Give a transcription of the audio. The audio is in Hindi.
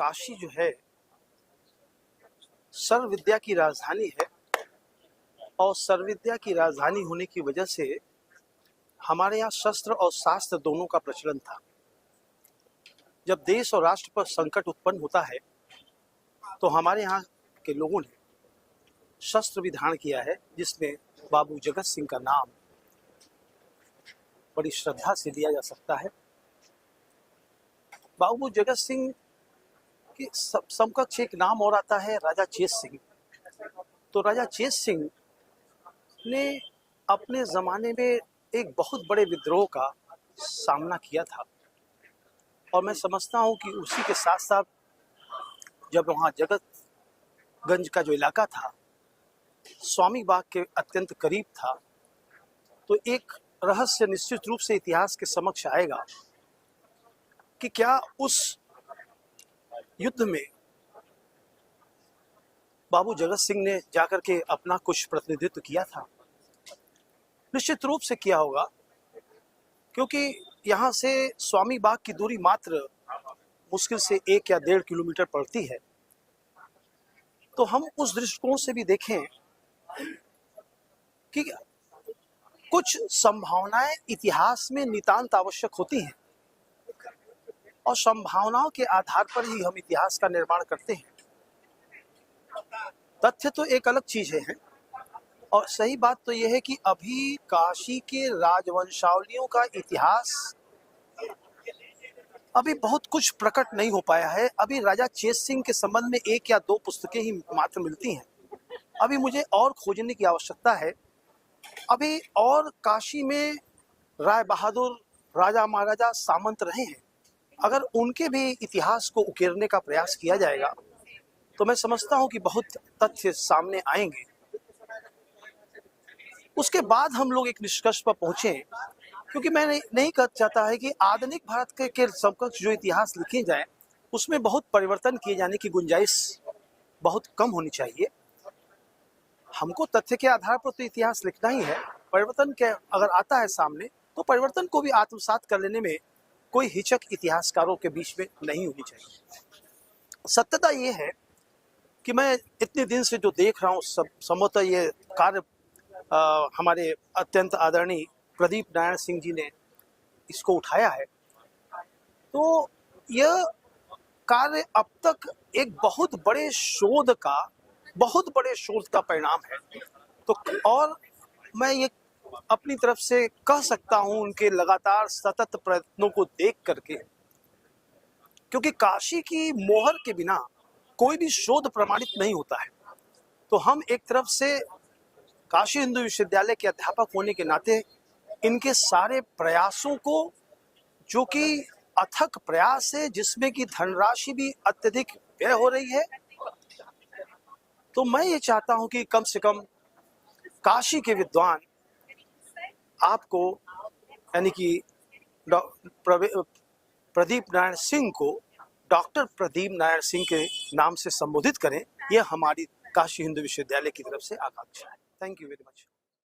काशी जो है सर्व विद्या की राजधानी है और सर्व विद्या की राजधानी होने की वजह से हमारे यहाँ शस्त्र और शास्त्र दोनों का प्रचलन था। जब देश और राष्ट्र पर संकट उत्पन्न होता है तो हमारे यहाँ के लोगों ने शस्त्र भी धारण किया है, जिसमें बाबू जगत सिंह का नाम बड़ी श्रद्धा से लिया जा सकता है। बाबू जगत सिंह के समकक्ष एक नाम और आता है राजा चेत सिंह। तो राजा चेत सिंह ने अपने ज़माने में एक बहुत बड़े विद्रोह का सामना किया था और मैं समझता हूँ कि उसी के साथ साथ जब वहाँ जगतगंज का जो इलाका था स्वामी बाग के अत्यंत करीब था, तो एक रहस्य निश्चित रूप से इतिहास के समक्ष आएगा कि क्या उस युद्ध में बाबू जगत सिंह ने जाकर के अपना कुछ प्रतिनिधित्व किया था। निश्चित रूप से किया होगा, क्योंकि यहाँ से स्वामी बाग की दूरी मात्र मुश्किल से 1 या 1.5 किलोमीटर पड़ती है। तो हम उस दृष्टिकोण से भी देखें कि कुछ संभावनाएं इतिहास में नितांत आवश्यक होती हैं और संभावनाओं के आधार पर ही हम इतिहास का निर्माण करते हैं। तथ्य तो एक अलग चीज है और सही बात तो यह है कि अभी काशी के राजवंशावलियों का इतिहास अभी बहुत कुछ प्रकट नहीं हो पाया है। अभी राजा चेत सिंह के संबंध में 1 या 2 पुस्तकें ही मात्र मिलती हैं। अभी मुझे और खोजने की आवश्यकता है। अभी और काशी में राय बहादुर, राजा महाराजा, सामंत रहे हैं। अगर उनके भी इतिहास को उकेरने का प्रयास किया जाएगा तो मैं समझता हूं कि बहुत तथ्य सामने आएंगे। उसके बाद हम लोग एक निष्कर्ष पर पहुंचे, क्योंकि मैं नहीं कह चाहता है कि आधुनिक भारत के समकक्ष जो इतिहास लिखे जाए उसमें बहुत परिवर्तन किए जाने की गुंजाइश बहुत कम होनी चाहिए। हमको तथ्य के आधार पर तो इतिहास लिखना ही है। परिवर्तन के अगर आता है सामने तो परिवर्तन को भी आत्मसात कर लेने में कोई हिचक इतिहासकारों के बीच में नहीं होनी चाहिए। सत्यता ये है कि मैं इतने दिन से जो देख रहा हूँ संभवतः ये कार्य हमारे अत्यंत आदरणीय प्रदीप नारायण सिंह जी ने इसको उठाया है। तो यह कार्य अब तक एक बहुत बड़े शोध का परिणाम है। तो और मैं ये अपनी तरफ से कह सकता हूं उनके लगातार सतत प्रयत्नों को देख करके, क्योंकि काशी की मोहर के बिना कोई भी शोध प्रमाणित नहीं होता है। तो हम एक तरफ से काशी हिंदू विश्वविद्यालय के अध्यापक होने के नाते इनके सारे प्रयासों को, जो कि अथक प्रयास है जिसमें कि धनराशि भी अत्यधिक व्यय हो रही है, तो मैं ये चाहता हूं कि कम से कम काशी के विद्वान आपको, यानी कि प्रदीप नारायण सिंह को डॉक्टर प्रदीप नारायण सिंह के नाम से संबोधित करें। यह हमारी काशी हिंदू विश्वविद्यालय की तरफ से आकांक्षा है। Thank you very much.